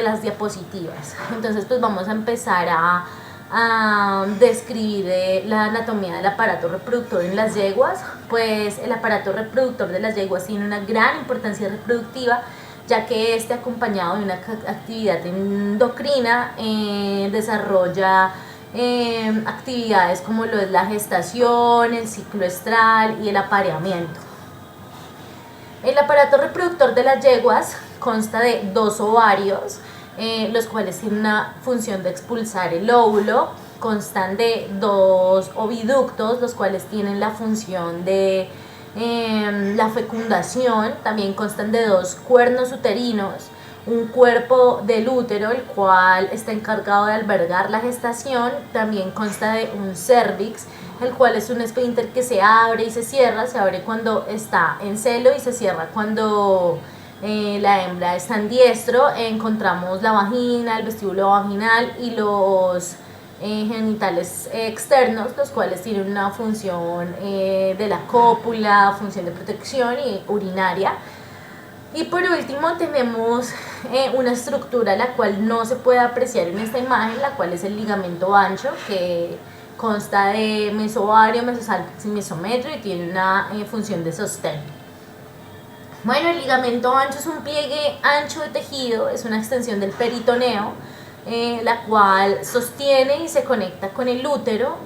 las diapositivas. Entonces pues vamos a empezar a describir la anatomía del aparato reproductor en las yeguas. Pues el aparato reproductor de las yeguas tiene una gran importancia reproductiva, ya que este, acompañado de una actividad endocrina, desarrolla actividades como lo es la gestación, el ciclo estral y el apareamiento. El aparato reproductor de las yeguas consta de 2 ovarios, los cuales tienen una función de expulsar el óvulo. Constan de 2 oviductos, los cuales tienen la función de la fecundación. También constan de 2 cuernos uterinos, un cuerpo del útero, el cual está encargado de albergar la gestación. También consta de un cervix, el cual es un esfínter que se abre y se cierra. Se abre cuando está en celo y se cierra cuando la hembra está en diestro. Encontramos la vagina, el vestíbulo vaginal y los genitales externos, los cuales tienen una función de la cópula, función de protección y urinaria. Y por último tenemos una estructura la cual no se puede apreciar en esta imagen, la cual es el ligamento ancho, que consta de mesovario, mesosalpinx y mesometrio, y tiene una función de sostén. Bueno, el ligamento ancho es un pliegue ancho de tejido, es una extensión del peritoneo, la cual sostiene y se conecta con el útero.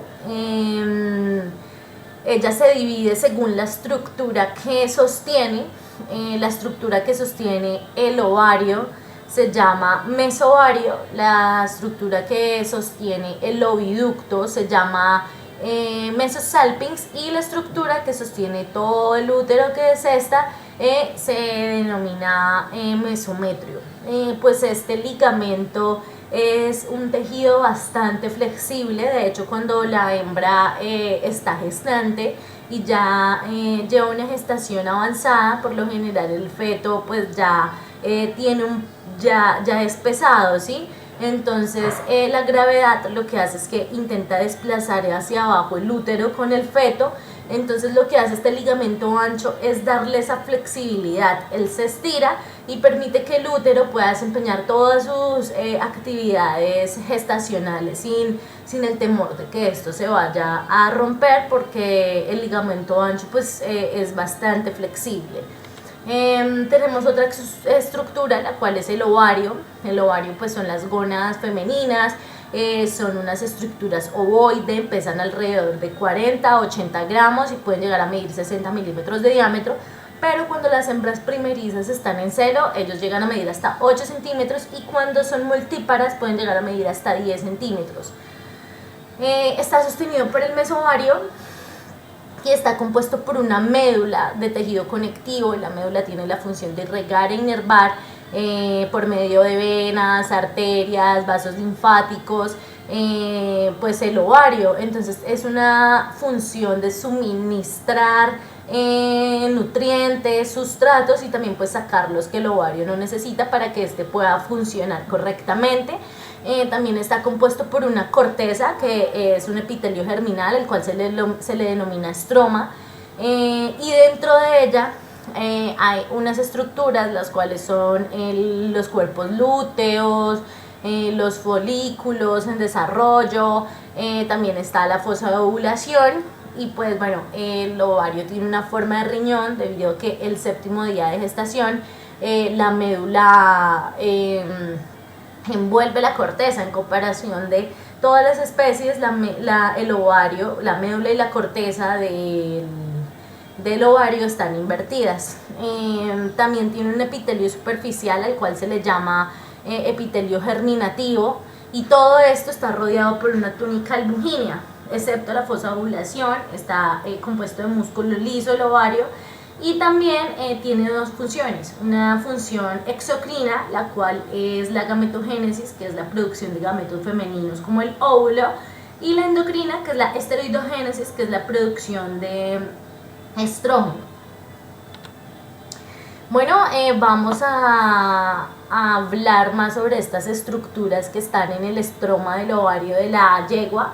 Ella se divide según la estructura que sostiene. La estructura que sostiene el ovario se llama mesovario, la estructura que sostiene el oviducto se llama mesosalpinx, y la estructura que sostiene todo el útero, que es esta, se denomina mesometrio. Pues este ligamento es un tejido bastante flexible. De hecho, cuando la hembra está gestante y ya lleva una gestación avanzada, por lo general el feto pues ya tiene ya es pesado, ¿sí? Entonces la gravedad lo que hace es que intenta desplazar hacia abajo el útero con el feto. Entonces lo que hace este ligamento ancho es darle esa flexibilidad. Él se estira y permite que el útero pueda desempeñar todas sus actividades gestacionales sin el temor de que esto se vaya a romper, porque el ligamento ancho pues es bastante flexible. Tenemos otra estructura, la cual es el ovario. El ovario pues son las gónadas femeninas. Son unas estructuras ovoide, pesan alrededor de 40 a 80 gramos y pueden llegar a medir 60 milímetros de diámetro, pero cuando las hembras primerizas están en celo, ellos llegan a medir hasta 8 centímetros, y cuando son multíparas pueden llegar a medir hasta 10 centímetros. Está sostenido por el mesovario y está compuesto por una médula de tejido conectivo. La médula tiene la función de irrigar e inervar por medio de venas, arterias, vasos linfáticos, pues el ovario. Entonces es una función de suministrar nutrientes, sustratos, y también pues sacar los que el ovario no necesita para que este pueda funcionar correctamente. También está compuesto por una corteza, que es un epitelio germinal, el cual se le denomina estroma, y dentro de ella hay unas estructuras, las cuales son los cuerpos lúteos, los folículos en desarrollo. También está la fosa de ovulación. Y pues bueno, el ovario tiene una forma de riñón debido a que el 7º día de gestación la médula envuelve la corteza. En comparación de todas las especies, el ovario, la médula y la corteza del ovario están invertidas. También tiene un epitelio superficial, al cual se le llama epitelio germinativo, y todo esto está rodeado por una túnica albugínea, excepto la fosa de ovulación. Está compuesto de músculo liso el ovario, y también tiene 2 funciones: una función exocrina, la cual es la gametogénesis, que es la producción de gametos femeninos como el óvulo, y la endocrina, que es la esteroidogénesis, que es la producción de estrógeno. Bueno, vamos a hablar más sobre estas estructuras que están en el estroma del ovario de la yegua.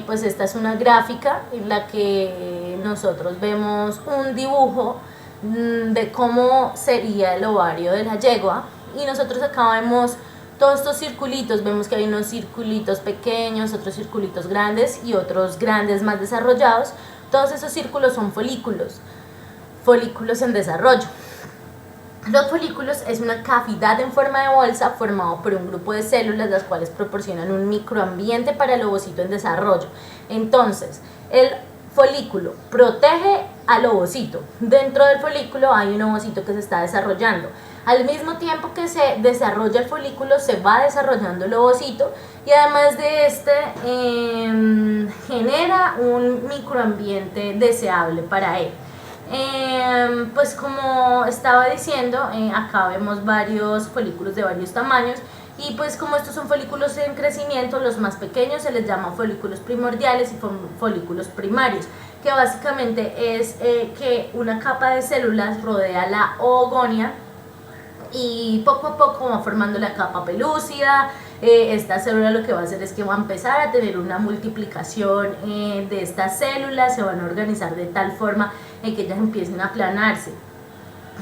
Pues esta es una gráfica en la que nosotros vemos un dibujo de cómo sería el ovario de la yegua, y nosotros acá vemos Todos estos circulitos, vemos que hay unos circulitos pequeños, otros circulitos grandes y otros grandes más desarrollados. Todos esos círculos son folículos en desarrollo. Los folículos es una cavidad en forma de bolsa formado por un grupo de células, las cuales proporcionan un microambiente para el ovocito en desarrollo. Entonces, el folículo protege al ovocito. Dentro del folículo hay un ovocito que se está desarrollando. Al mismo tiempo que se desarrolla el folículo, se va desarrollando el ovocito y además de este genera un microambiente deseable para él. Pues como estaba diciendo, acá vemos varios folículos de varios tamaños y pues como estos son folículos en crecimiento, los más pequeños se les llama folículos primordiales y folículos primarios, que básicamente es que una capa de células rodea la oogonia y poco a poco va formando la capa pelúcida. Esta célula lo que va a hacer es que va a empezar a tener una multiplicación de estas células, se van a organizar de tal forma en que ellas empiecen a aplanarse.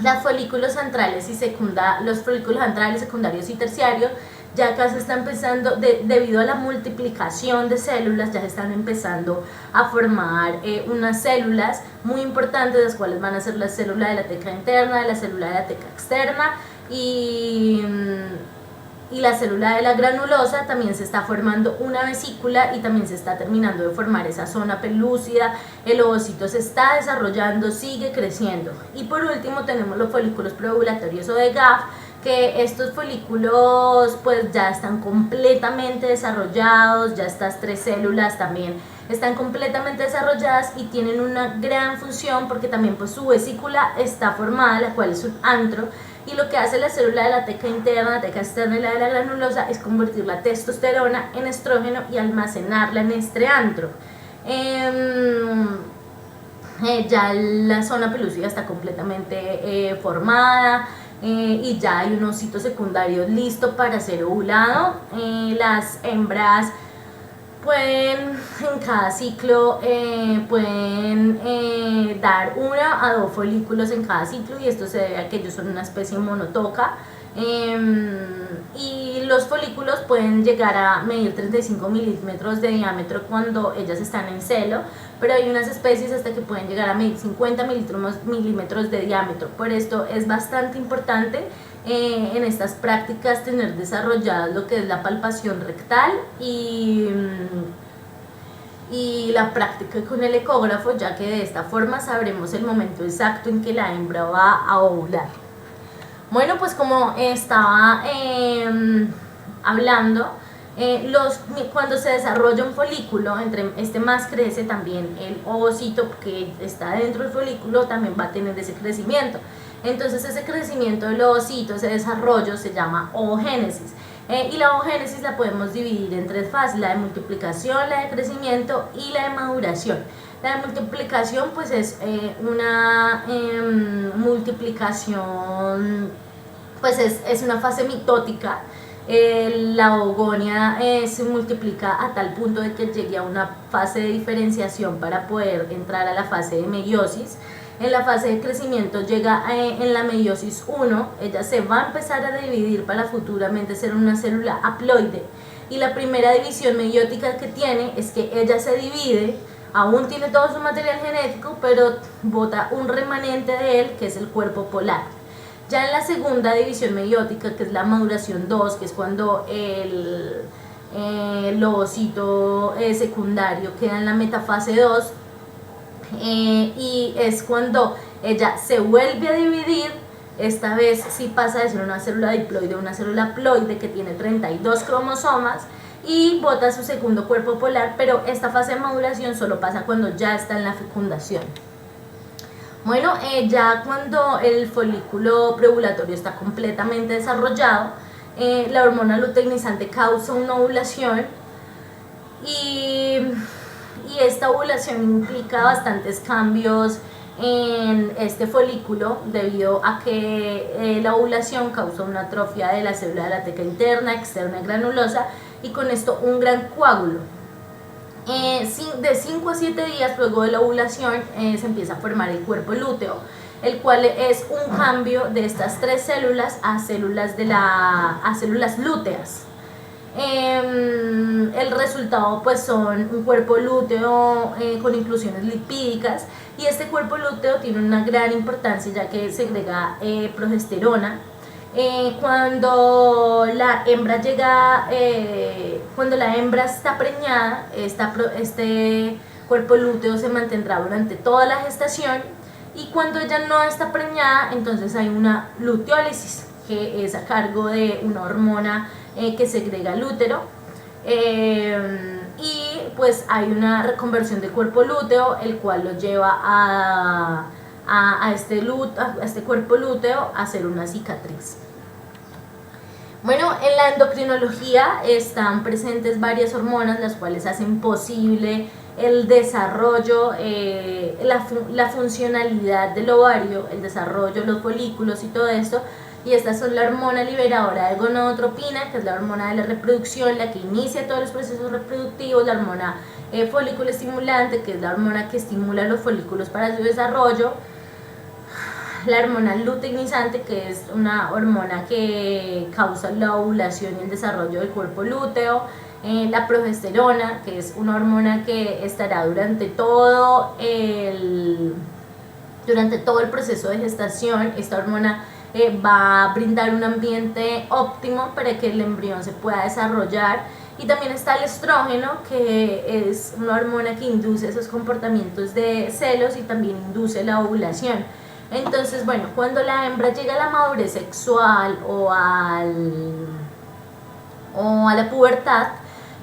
Los folículos centrales, secundarios y terciarios, ya acá se está empezando, debido a la multiplicación de células, ya se están empezando a formar unas células muy importantes, las cuales van a ser la célula de la teca interna, la célula de la teca externa y la célula de la granulosa. También se está formando una vesícula y también se está terminando de formar esa zona pelúcida. El ovocito se está desarrollando, sigue creciendo. Y por último tenemos los folículos preovulatorios o de Gaff, que estos folículos pues ya están completamente desarrollados, ya estas tres células también están completamente desarrolladas y tienen una gran función porque también pues su vesícula está formada, la cual es un antro, y lo que hace la célula de la teca interna, la teca externa y la de la granulosa es convertir la testosterona en estrógeno y almacenarla en este antro. Ya la zona pelúcida está completamente formada y ya hay un ovocito secundario listo para ser ovulado. Las hembras pueden en cada ciclo dar 1 a 2 folículos en cada ciclo, y esto se debe a que ellos son una especie monotoca, y los folículos pueden llegar a medir 35 milímetros de diámetro cuando ellas están en celo, pero hay unas especies hasta que pueden llegar a medir 50 milímetros de diámetro. Por esto es bastante importante en estas prácticas tener desarrolladas lo que es la palpación rectal y la práctica con el ecógrafo, ya que de esta forma sabremos el momento exacto en que la hembra va a ovular. Bueno, pues como estaba hablando, cuando se desarrolla un folículo, entre este más crece, también el ovocito que está dentro del folículo también va a tener ese crecimiento. Entonces ese crecimiento del ovocito, ese desarrollo se llama ovogénesis. Y la ovogénesis la podemos dividir en 3 fases: la de multiplicación, la de crecimiento y la de maduración. La de multiplicación pues es una multiplicación, pues es una fase mitótica. La oogonia se multiplica a tal punto de que llegue a una fase de diferenciación para poder entrar a la fase de meiosis. En la fase de crecimiento llega en la meiosis 1, ella se va a empezar a dividir para futuramente ser una célula haploide, y la primera división meiótica que tiene es que ella se divide, aún tiene todo su material genético, pero bota un remanente de él que es el cuerpo polar. Ya en la segunda división meiótica, que es la maduración 2, que es cuando el ovocito secundario queda en la metafase 2, y es cuando ella se vuelve a dividir. Esta vez sí pasa de ser una célula diploide a una célula haploide que tiene 32 cromosomas y bota su segundo cuerpo polar, pero esta fase de maduración solo pasa cuando ya está en la fecundación. Bueno, ya cuando el folículo preovulatorio está completamente desarrollado, la hormona luteinizante causa una ovulación, y esta ovulación implica bastantes cambios en este folículo, debido a que la ovulación causa una atrofia de la célula de la teca interna, externa y granulosa, y con esto un gran coágulo. De 5 a 7 días luego de la ovulación se empieza a formar el cuerpo lúteo. el cual es un cambio de estas 3 células a células lúteas. El resultado pues son un cuerpo lúteo con inclusiones lipídicas, y este cuerpo lúteo tiene una gran importancia ya que segrega progesterona. Cuando la hembra está preñada, este cuerpo lúteo se mantendrá durante toda la gestación, y cuando ella no está preñada, entonces hay una luteólisis, que es a cargo de una hormona que segrega el útero, y pues hay una reconversión del cuerpo lúteo, el cual lo lleva a este cuerpo lúteo a hacer una cicatriz. Bueno, en la endocrinología están presentes varias hormonas, las cuales hacen posible el desarrollo, la funcionalidad del ovario, el desarrollo de los folículos y todo esto. Y estas son la hormona liberadora de gonadotropina, que es la hormona de la reproducción, la que inicia todos los procesos reproductivos, la hormona folículo estimulante, que es la hormona que estimula los folículos para su desarrollo, la hormona luteinizante, que es una hormona que causa la ovulación y el desarrollo del cuerpo lúteo, la progesterona, que es una hormona que estará durante todo el proceso de gestación. Esta hormona va a brindar un ambiente óptimo para que el embrión se pueda desarrollar. Y también está el estrógeno, que es una hormona que induce esos comportamientos de celos y también induce la ovulación. Entonces, bueno, cuando la hembra llega a la madurez sexual o a la pubertad,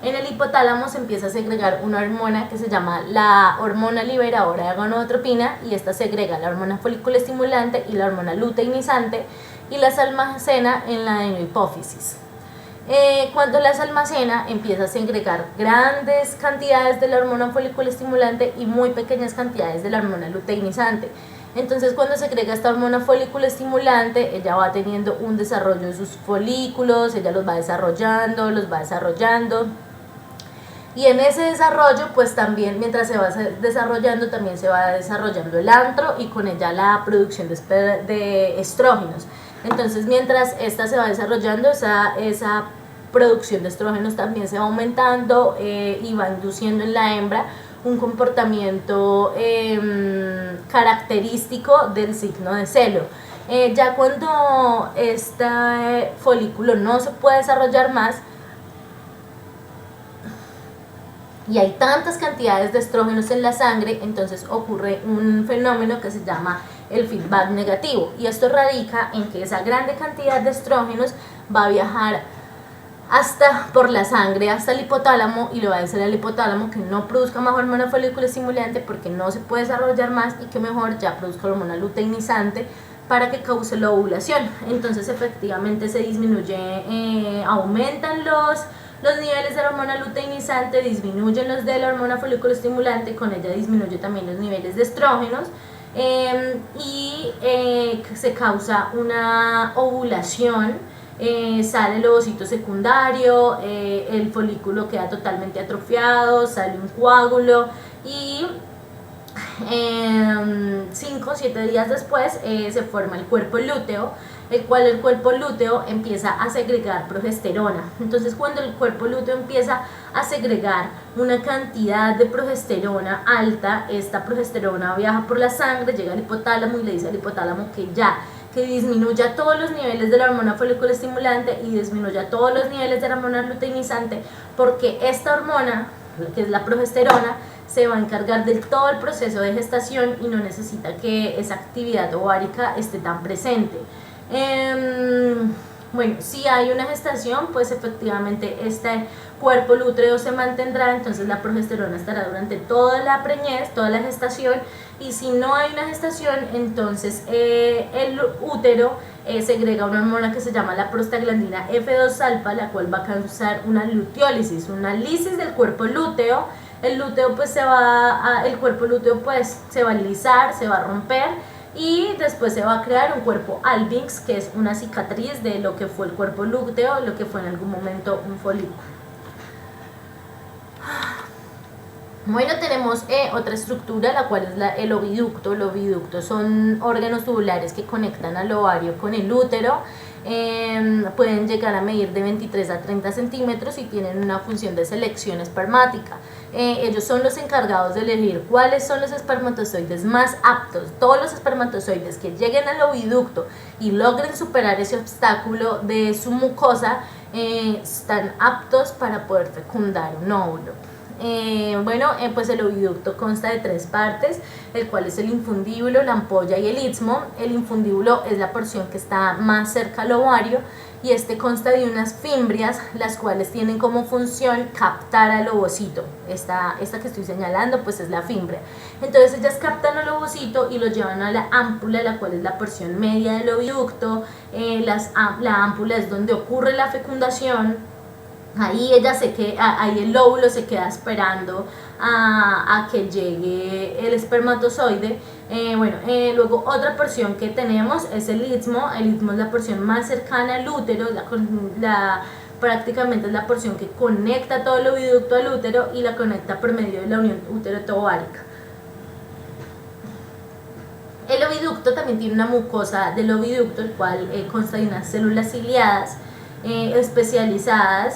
en el hipotálamo se empieza a segregar una hormona que se llama la hormona liberadora de gonadotropina, y esta segrega la hormona folículo estimulante y la hormona luteinizante, y las almacena en la adenohipófisis. Cuando las almacena, empieza a segregar grandes cantidades de la hormona folículo estimulante y muy pequeñas cantidades de la hormona luteinizante. Entonces, cuando segrega esta hormona folículo estimulante, ella va teniendo un desarrollo de sus folículos, ella los va desarrollando, y en ese desarrollo, pues también, mientras se va desarrollando, también se va desarrollando el antro, y con ella la producción de estrógenos. Entonces, mientras esta se va desarrollando, esa producción de estrógenos también se va aumentando, y va induciendo en la hembra un comportamiento característico del signo de celo. Ya cuando este folículo no se puede desarrollar más y hay tantas cantidades de estrógenos en la sangre, entonces ocurre un fenómeno que se llama el feedback negativo, y esto radica en que esa grande cantidad de estrógenos va a viajar por la sangre hasta el hipotálamo, y le va a decir al hipotálamo que no produzca más hormona folículo estimulante porque no se puede desarrollar más, y que mejor ya produzca hormona luteinizante para que cause la ovulación. Entonces efectivamente se disminuye, aumentan los niveles de la hormona luteinizante, disminuyen los de la hormona folículo estimulante, con ella disminuye también los niveles de estrógenos, y se causa una ovulación. Sale el ovocito secundario, el folículo queda totalmente atrofiado, sale un coágulo, y 5 o 7 días después se forma el cuerpo lúteo, el cual el cuerpo lúteo empieza a segregar progesterona. Entonces, cuando el cuerpo lúteo empieza a segregar una cantidad de progesterona alta, esta progesterona viaja por la sangre, llega al hipotálamo y le dice al hipotálamo que disminuya todos los niveles de la hormona folículo estimulante y disminuya todos los niveles de la hormona luteinizante, porque esta hormona, que es la progesterona, se va a encargar de todo el proceso de gestación y no necesita que esa actividad ovárica esté tan presente. Bueno, si hay una gestación, pues efectivamente este cuerpo lúteo se mantendrá, entonces la progesterona estará durante toda la preñez, toda la gestación, y si no hay una gestación, entonces el útero segrega una hormona que se llama la prostaglandina F2-alfa, la cual va a causar una luteólisis, una lisis del cuerpo lúteo. El lúteo pues el cuerpo lúteo pues se va a lisar, se va a romper, y después se va a crear un cuerpo albinx, que es una cicatriz de lo que fue el cuerpo lúteo, lo que fue en algún momento un folículo. Bueno, tenemos otra estructura, la cual es el oviducto. El oviducto son órganos tubulares que conectan al ovario con el útero. Pueden llegar a medir de 23 a 30 centímetros y tienen una función de selección espermática. Ellos son los encargados de elegir cuáles son los espermatozoides más aptos. Todos los espermatozoides que lleguen al oviducto y logren superar ese obstáculo de su mucosa están aptos para poder fecundar un óvulo. Pues el oviducto consta de 3 partes, el cual es el infundíbulo, la ampolla y el istmo. El infundíbulo es la porción que está más cerca al ovario y este consta de unas fimbrias, las cuales tienen como función captar al ovocito. Esta que estoy señalando pues es la fimbria. Entonces ellas captan al ovocito y lo llevan a la ámpula, la cual es la porción media del oviducto. La ámpula es donde ocurre la fecundación. Ahí ahí el óvulo se queda esperando a que llegue el espermatozoide. Luego otra porción que tenemos es el istmo. El istmo es la porción más cercana al útero, prácticamente es la porción que conecta todo el oviducto al útero y la conecta por medio de la unión útero-továrica. El oviducto también tiene una mucosa del oviducto, el cual consta de unas células ciliadas especializadas,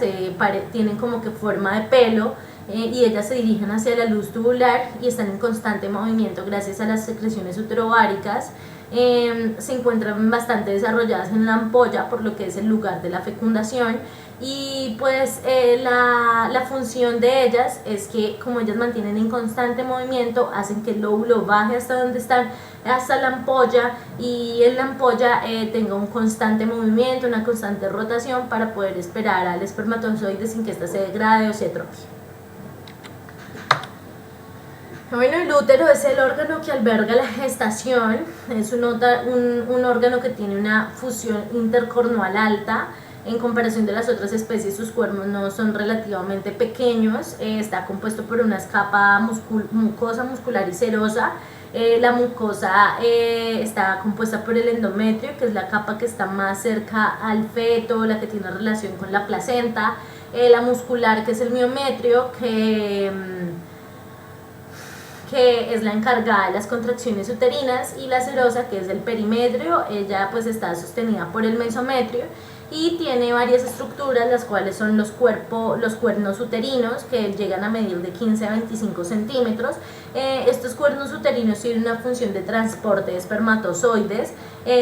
tienen como que forma de pelo, y ellas se dirigen hacia la luz tubular y están en constante movimiento gracias a las secreciones uterováricas. Se encuentran bastante desarrolladas en la ampolla, por lo que es el lugar de la fecundación, y pues la función de ellas es que, como ellas mantienen en constante movimiento, hacen que el óvulo baje hasta donde están, hasta la ampolla, y en la ampolla tenga un constante movimiento, una constante rotación para poder esperar al espermatozoide sin que ésta se degrade o se atrofie. Bueno, el útero es el órgano que alberga la gestación. Es un órgano que tiene una fusión intercornual alta. En comparación de las otras especies, sus cuernos no son relativamente pequeños. Está compuesto por una capa mucosa, muscular y serosa. La mucosa está compuesta por el endometrio, que es la capa que está más cerca al feto, la que tiene relación con la placenta. La muscular, que es el miometrio, que es la encargada de las contracciones uterinas, y la serosa, que es el perimetrio. Ella pues está sostenida por el mesometrio y tiene varias estructuras, las cuales son los cuernos uterinos, que llegan a medir de 15 a 25 centímetros. Estos cuernos uterinos tienen una función de transporte de espermatozoides.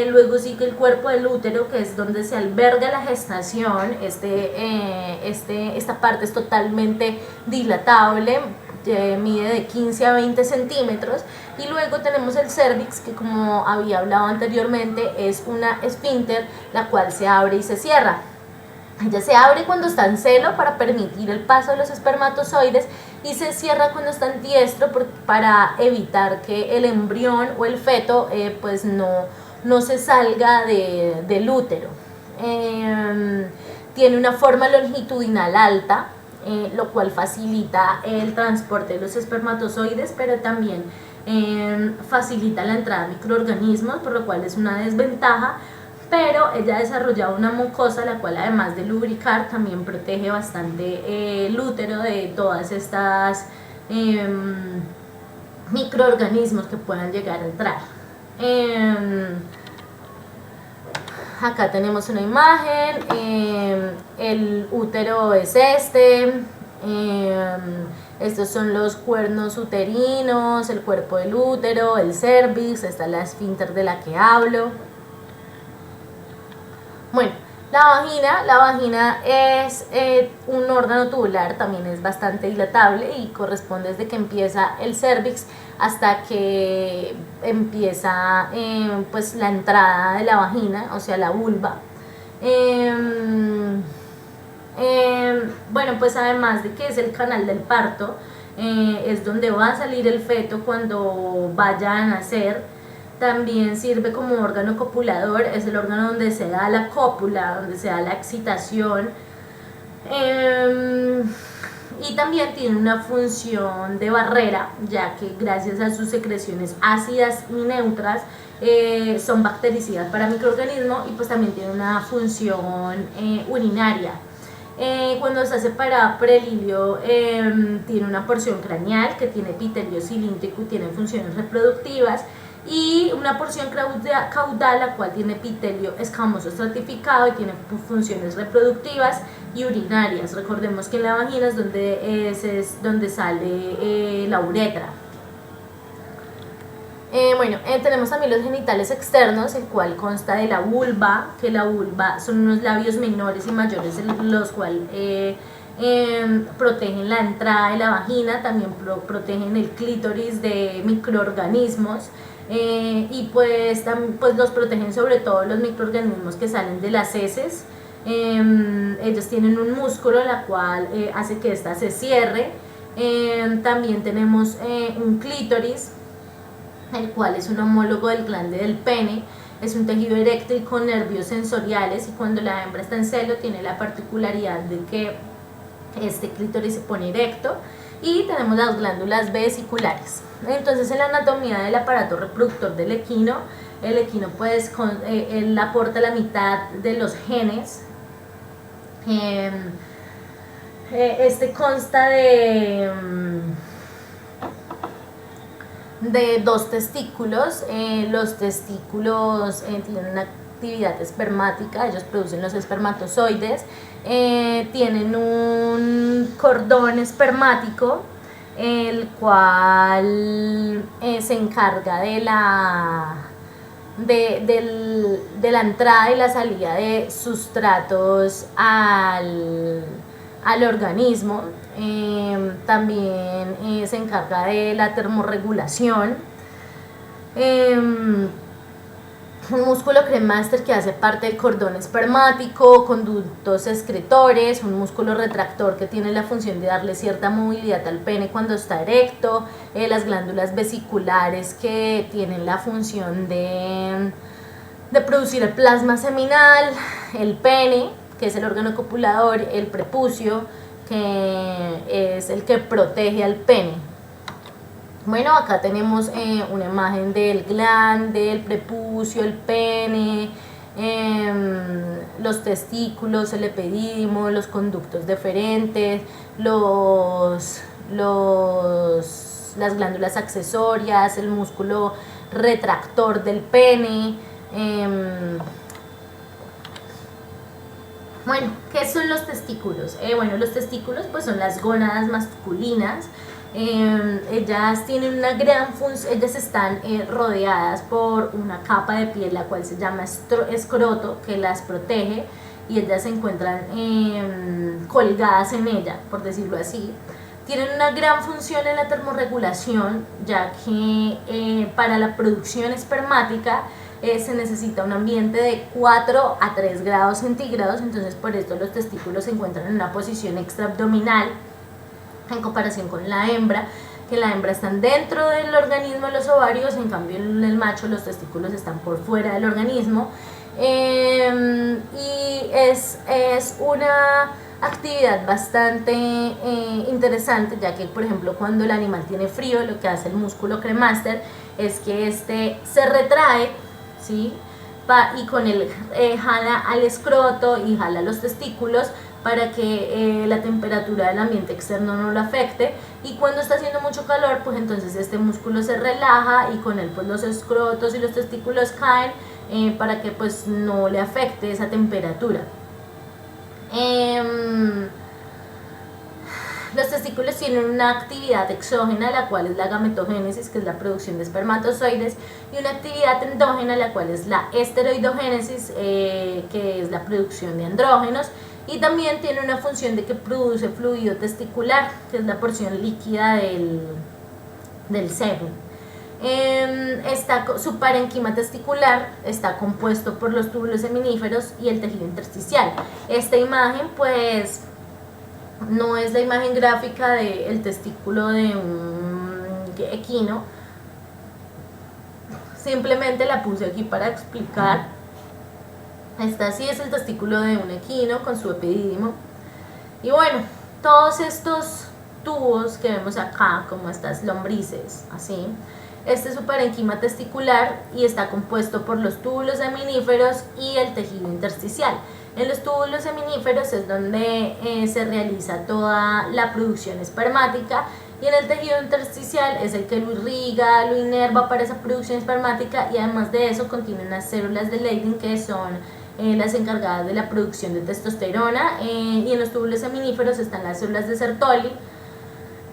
Luego sigue el cuerpo del útero, que es donde se alberga la gestación. Esta parte es totalmente dilatable, mide de 15 a 20 centímetros, y luego tenemos el cervix, que como había hablado anteriormente es una esfínter, la cual se abre y se cierra. Ella se abre cuando está en celo para permitir el paso de los espermatozoides, y se cierra cuando está en diestro para evitar que el embrión o el feto pues no se salga del útero. Tiene una forma longitudinal alta, lo cual facilita el transporte de los espermatozoides, pero también facilita la entrada de microorganismos, por lo cual es una desventaja. Pero ella ha desarrollado una mucosa, la cual, además de lubricar, también protege bastante el útero de todas estas microorganismos que puedan llegar a entrar. Acá tenemos una imagen. El útero es estos son los cuernos uterinos, el cuerpo del útero, el cervix. Esta es la esfínter de la que hablo. Bueno, la vagina es un órgano tubular, también es bastante dilatable y corresponde desde que empieza el cervix hasta que empieza pues la entrada de la vagina, o sea la vulva. Pues además de que es el canal del parto, es donde va a salir el feto cuando vaya a nacer. También sirve como órgano copulador, es el órgano donde se da la cópula, donde se da la excitación. Y también tiene una función de barrera, ya que gracias a sus secreciones ácidas y neutras son bactericidas para microorganismos, y pues también tiene una función urinaria. Cuando está separada por el hilio, tiene una porción craneal que tiene epitelio cilíndrico y tiene funciones reproductivas, y una porción caudal, la cual tiene epitelio escamoso estratificado y tiene funciones reproductivas y urinarias. Recordemos que en la vagina es donde sale la uretra. Tenemos también los genitales externos, el cual consta de la vulva, que la vulva son unos labios menores y mayores, los cuales protegen la entrada de la vagina, también protegen el clítoris de microorganismos, y pues los protegen sobre todo los microorganismos que salen de las heces. Ellos tienen un músculo la cual hace que ésta se cierre. También tenemos un clítoris, el cual es un homólogo del glande del pene. Es un tejido eréctil con nervios sensoriales, y cuando la hembra está en celo tiene la particularidad de que este clítoris se pone erecto. Y tenemos las glándulas vesiculares. Entonces, en la anatomía del aparato reproductor del equino, el equino pues él aporta la mitad de los genes. Este consta de 2 testículos. Los testículos tienen una actividad espermática, ellos producen los espermatozoides, tienen un cordón espermático, el cual se encarga de la entrada y la salida de sustratos al organismo. También se encarga de la termorregulación. Un músculo cremaster que hace parte del cordón espermático, conductos excretores, un músculo retractor que tiene la función de darle cierta movilidad al pene cuando está erecto, las glándulas vesiculares que tienen la función de producir el plasma seminal, el pene, que es el órgano copulador, el prepucio, que es el que protege al pene. Bueno, acá tenemos una imagen del glande, el prepucio, el pene, los testículos, el epidídimo, los conductos deferentes, las glándulas accesorias, el músculo retractor del pene. Bueno, ¿qué son los testículos? Los testículos pues son las gónadas masculinas. Ellas tienen una gran función, ellas están rodeadas por una capa de piel la cual se llama escroto, que las protege, y ellas se encuentran colgadas en ella, por decirlo así. Tienen una gran función en la termorregulación, ya que para la producción espermática se necesita un ambiente de 4 a 3 grados centígrados. Entonces por esto los testículos se encuentran en una posición extraabdominal en comparación con la hembra, que la hembra están dentro del organismo de los ovarios, en cambio en el macho los testículos están por fuera del organismo. Y es una actividad bastante interesante, ya que por ejemplo cuando el animal tiene frío, lo que hace el músculo cremaster es que este se retrae, ¿sí? Y con él jala al escroto y jala los testículos para que la temperatura del ambiente externo no lo afecte, y cuando está haciendo mucho calor pues entonces este músculo se relaja y con él pues los escrotos y los testículos caen para que pues no le afecte esa temperatura. Los testículos tienen una actividad exógena, la cual es la gametogénesis, que es la producción de espermatozoides, y una actividad endógena, la cual es la esteroidogénesis, que es la producción de andrógenos, y también tiene una función de que produce fluido testicular, que es la porción líquida del semen. Su parenquima testicular está compuesto por los túbulos seminíferos y el tejido intersticial. Esta imagen pues no es la imagen gráfica del testículo de un equino, simplemente la puse aquí para explicar. Esta sí es el testículo de un equino con su epidídimo. Y bueno, todos estos tubos que vemos acá, como estas lombrices, así, este es su parenquima testicular y está compuesto por los túbulos seminíferos y el tejido intersticial. En los túbulos seminíferos es donde se realiza toda la producción espermática, y en el tejido intersticial es el que lo irriga, lo inerva para esa producción espermática, y además de eso contiene unas células de Leydig que son las encargadas de la producción de testosterona, y en los túbulos seminíferos están las células de Sertoli,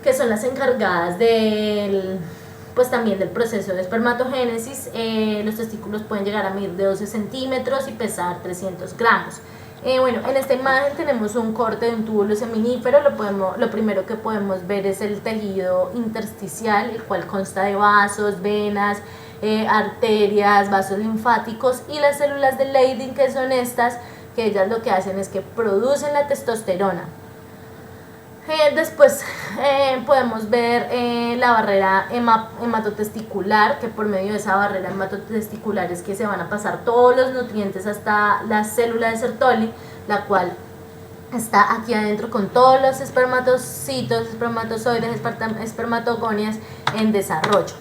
que son las encargadas del, pues también del proceso de espermatogénesis. Los testículos pueden llegar a medir de 12 centímetros y pesar 300 gramos. Bueno, en esta imagen tenemos un corte de un túbulo seminífero. Lo primero que podemos ver es el tejido intersticial, el cual consta de vasos, venas, arterias, vasos linfáticos, y las células de Leydig, que son estas, que ellas lo que hacen es que producen la testosterona. Después podemos ver la barrera hematotesticular, que por medio de esa barrera hematotesticular es que se van a pasar todos los nutrientes hasta la célula de Sertoli, la cual está aquí adentro con todos los espermatocitos, espermatozoides, espermatogonias en desarrollo.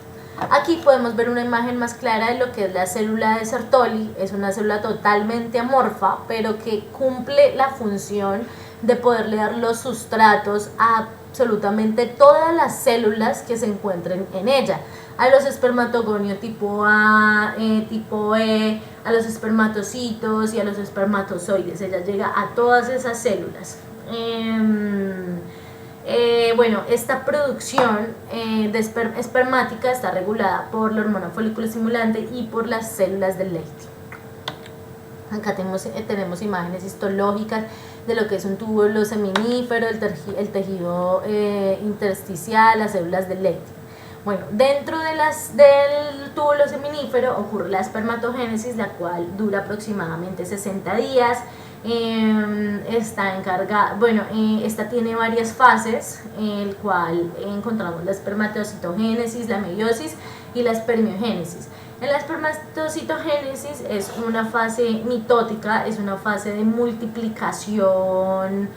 Aquí podemos ver una imagen más clara de lo que es la célula de Sertoli. Es una célula totalmente amorfa, pero que cumple la función de poderle dar los sustratos a absolutamente todas las células que se encuentren en ella, a los espermatogonios tipo A, tipo E, a los espermatocitos y a los espermatozoides. Ella llega a todas esas células. Bueno, esta producción de espermática está regulada por la hormona folículo estimulante y por las células del Leydig. Acá tenemos imágenes histológicas de lo que es un túbulo seminífero, el tejido intersticial, las células del Leydig. Bueno, dentro del túbulo seminífero ocurre la espermatogénesis, la cual dura aproximadamente 60 días. Está encargada, bueno, esta tiene varias fases, el cual encontramos la espermatocitogénesis, la meiosis y la espermiogénesis. En la espermatocitogénesis es una fase mitótica, es una fase de multiplicación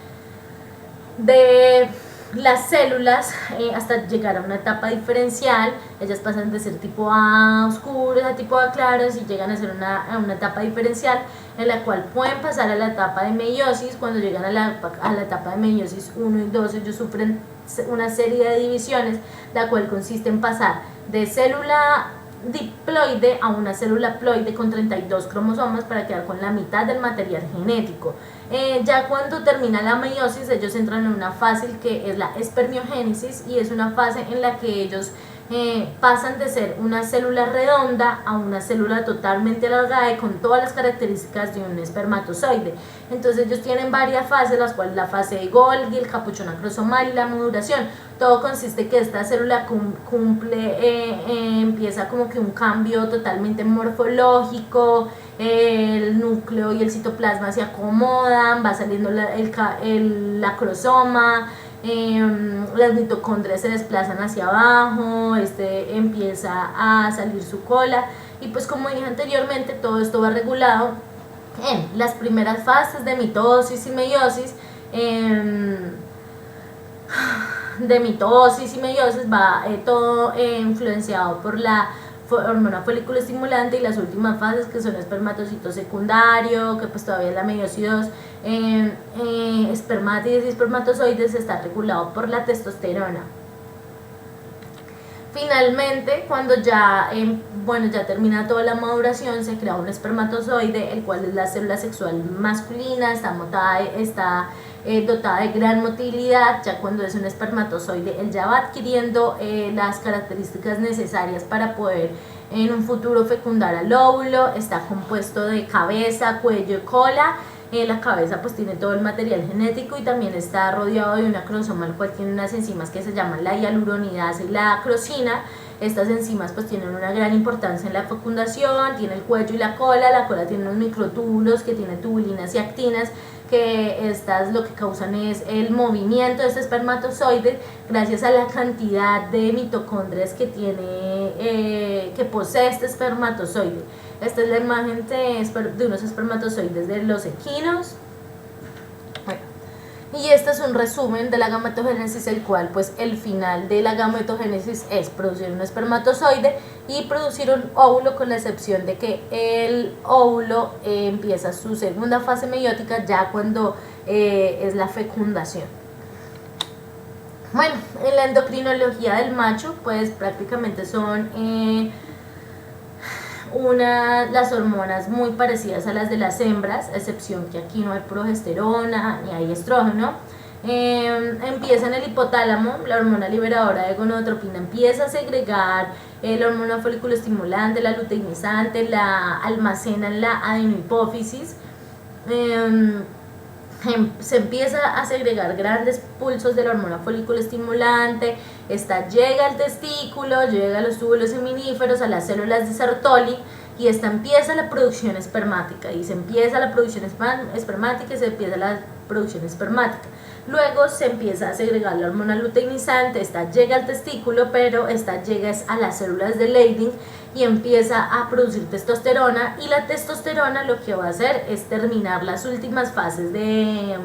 de las células hasta llegar a una etapa diferencial. Ellas pasan de ser tipo A oscuros a tipo A claros y llegan a ser una etapa diferencial, en la cual pueden pasar a la etapa de meiosis. Cuando llegan a la etapa de meiosis 1 y 2, ellos sufren una serie de divisiones, la cual consiste en pasar de célula diploide a una célula ploide con 32 cromosomas para quedar con la mitad del material genético. Ya cuando termina la meiosis, ellos entran en una fase que es la espermiogénesis, y es una fase en la que ellos pasan de ser una célula redonda a una célula totalmente alargada y con todas las características de un espermatozoide. Entonces ellos tienen varias fases, las cuales la fase de Golgi, el capuchón acrosomal y la maduración. Todo consiste que esta célula empieza como que un cambio totalmente morfológico, el núcleo y el citoplasma se acomodan, va saliendo el acrosoma, las mitocondrias se desplazan hacia abajo, empieza a salir su cola, y pues como dije anteriormente, todo esto va regulado en las primeras fases de mitosis y meiosis. Va todo influenciado por la hormona folículo estimulante, y las últimas fases, que son espermatocito secundario, que pues todavía es la meiosis 2, espermátides y espermatozoides, está regulado por la testosterona. Finalmente, cuando ya termina toda la maduración, se crea un espermatozoide, el cual es la célula sexual masculina, está dotada de gran motilidad. Ya cuando es un espermatozoide, él ya va adquiriendo las características necesarias para poder en un futuro fecundar al óvulo. Está compuesto de cabeza, cuello y cola. La cabeza pues tiene todo el material genético, y también está rodeado de una acrosoma, el cual tiene unas enzimas que se llaman la hialuronidasa y la acrosina. Estas enzimas pues tienen una gran importancia en la fecundación. Tiene el cuello y la cola tiene unos microtúbulos que tienen tubulinas y actinas, que estas lo que causan es el movimiento de este espermatozoide gracias a la cantidad de mitocondrias que posee este espermatozoide. Esta es la imagen de unos espermatozoides de los equinos. Bueno, y este es un resumen de la gametogénesis, el cual pues el final de la gametogénesis es producir un espermatozoide, y producir un óvulo, con la excepción de que el óvulo empieza su segunda fase meiótica ya cuando es la fecundación. Bueno, en la endocrinología del macho, pues prácticamente son las hormonas muy parecidas a las de las hembras, a excepción que aquí no hay progesterona ni hay estrógeno. Empieza en el hipotálamo, la hormona liberadora de gonadotropina empieza a segregar la hormona folículo estimulante, la luteinizante, la almacena en la adenohipófisis. Se empieza a segregar grandes pulsos de la hormona folículo estimulante. Esta llega al testículo, llega a los túbulos seminíferos, a las células de Sertoli, y esta empieza la producción espermática, y se empieza la producción espermática y se empieza la producción espermática. Luego se empieza a segregar la hormona luteinizante, esta llega al testículo, pero esta llega a las células de Leydig y empieza a producir testosterona, y la testosterona lo que va a hacer es terminar las últimas fases de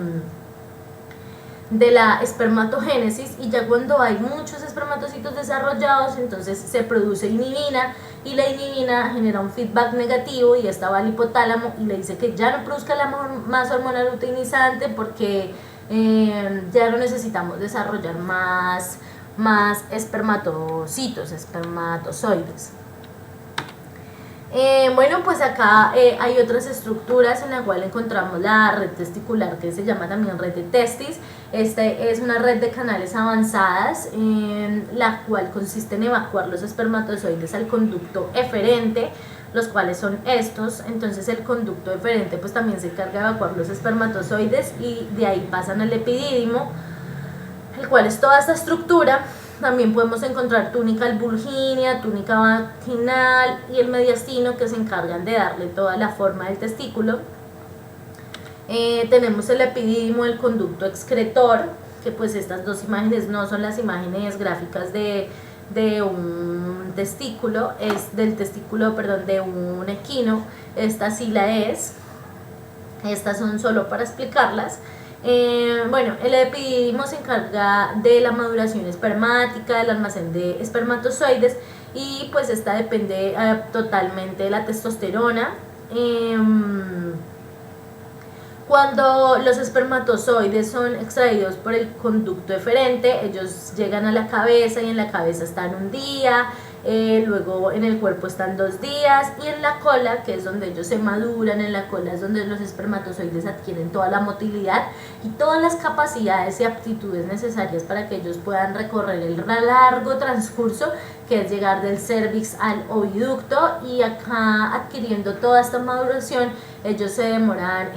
la espermatogénesis, y ya cuando hay muchos espermatocitos desarrollados, entonces se produce inhibina, y la inhibina genera un feedback negativo, y esta va al hipotálamo y le dice que ya no produzca más hormona luteinizante porque ya no necesitamos desarrollar más espermatozoides. Bueno, pues acá hay otras estructuras en la cual encontramos la red testicular, que se llama también red de testis. Esta es una red de canales avanzadas, la cual consiste en evacuar los espermatozoides al conducto eferente, los cuales son estos. Entonces el conducto eferente pues también se encarga de evacuar los espermatozoides, y de ahí pasan al epidídimo, el cual es toda esta estructura. También podemos encontrar túnica alburgínea, túnica vaginal y el mediastino, que se encargan de darle toda la forma del testículo. Tenemos el epidídimo, el conducto excretor, que pues estas dos imágenes no son las imágenes gráficas de un testículo, es del testículo, perdón, de un equino. Esta sí la es. Estas son solo para explicarlas. Bueno, el epidídimo se encarga de la maduración espermática, del almacén de espermatozoides, y pues esta depende totalmente de la testosterona. Cuando los espermatozoides son extraídos por el conducto eferente, ellos llegan a la cabeza, y en la cabeza están un día, luego en el cuerpo están 2 días, y en la cola, que es donde ellos se maduran, en la cola es donde los espermatozoides adquieren toda la motilidad y todas las capacidades y aptitudes necesarias para que ellos puedan recorrer el largo transcurso que es llegar del cervix al oviducto. Y acá, adquiriendo toda esta maduración, ellos se demoran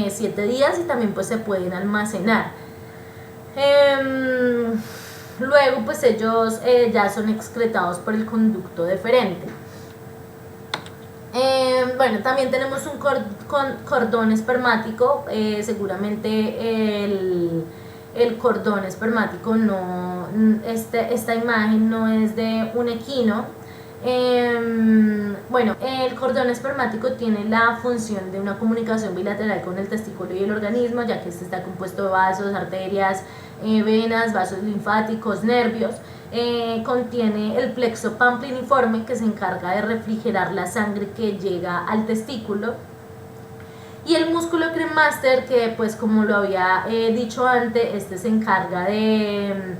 7 días, y también pues se pueden almacenar. Luego pues ellos ya son excretados por el conducto deferente. Bueno, también tenemos un cordón espermático. Seguramente el cordón espermático no, esta imagen no es de un equino. Bueno, el cordón espermático tiene la función de una comunicación bilateral con el testículo y el organismo, ya que este está compuesto de vasos, arterias, venas, vasos linfáticos, nervios. Contiene el plexo pampliniforme, que se encarga de refrigerar la sangre que llega al testículo, y el músculo cremaster, que pues como lo había dicho antes, este se encarga de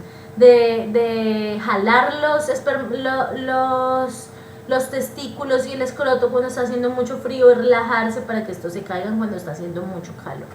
jalar los testículos y el escroto cuando está haciendo mucho frío, y relajarse para que estos se caigan cuando está haciendo mucho calor.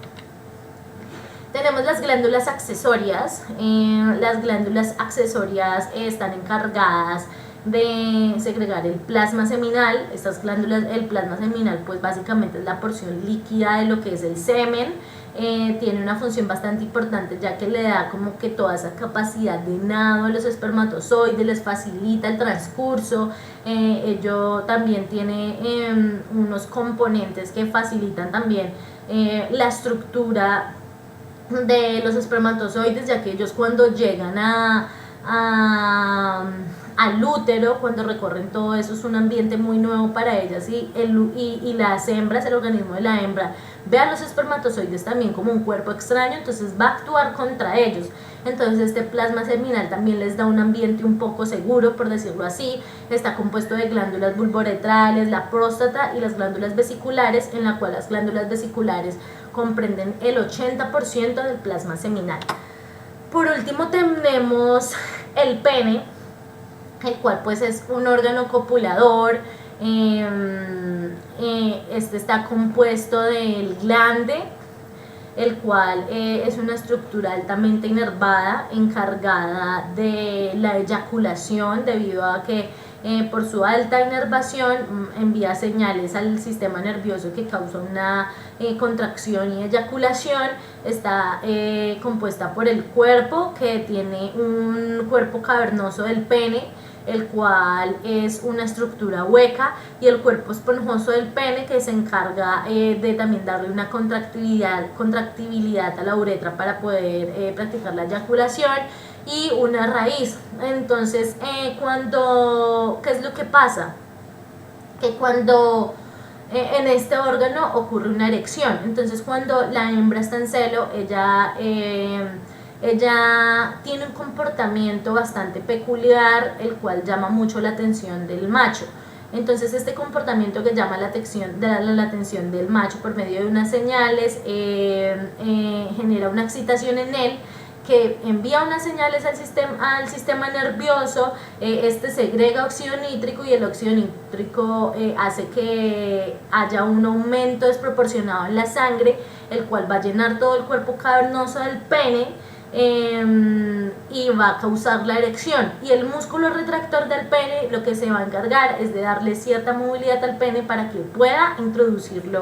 Tenemos las glándulas accesorias. Las glándulas accesorias están encargadas de segregar el plasma seminal. Estas glándulas, el plasma seminal pues básicamente es la porción líquida de lo que es el semen. Tiene una función bastante importante, ya que le da como que toda esa capacidad de nado a los espermatozoides, les facilita el transcurso. Ello también tiene unos componentes que facilitan también la estructura de los espermatozoides, ya que ellos cuando llegan al útero, cuando recorren todo eso, es un ambiente muy nuevo para ellas, y las hembras, el organismo de la hembra ve a los espermatozoides también como un cuerpo extraño, entonces va a actuar contra ellos. Entonces este plasma seminal también les da un ambiente un poco seguro, por decirlo así. Está compuesto de glándulas vulvoretrales, la próstata y las glándulas vesiculares, en la cual las glándulas vesiculares comprenden el 80% del plasma seminal. Por último tenemos el pene, el cual pues es un órgano copulador. Este está compuesto del glande, el cual es una estructura altamente inervada, encargada de la eyaculación, debido a que por su alta inervación envía señales al sistema nervioso que causa una contracción y eyaculación. Está compuesta por el cuerpo, que tiene un cuerpo cavernoso del pene, el cual es una estructura hueca, y el cuerpo esponjoso del pene, que se encarga de también darle una contractibilidad a la uretra para poder practicar la eyaculación, y una raíz. Entonces, ¿qué es lo que pasa? Que cuando en este órgano ocurre una erección, entonces cuando la hembra está en celo, ella tiene un comportamiento bastante peculiar, el cual llama mucho la atención del macho. Entonces este comportamiento que llama la atención del macho por medio de unas señales genera una excitación en él, que envía unas señales al sistema nervioso. Este segrega óxido nítrico, y el óxido nítrico hace que haya un aumento desproporcionado en la sangre, el cual va a llenar todo el cuerpo cavernoso del pene y va a causar la erección. Y el músculo retractor del pene lo que se va a encargar es de darle cierta movilidad al pene para que pueda introducirlo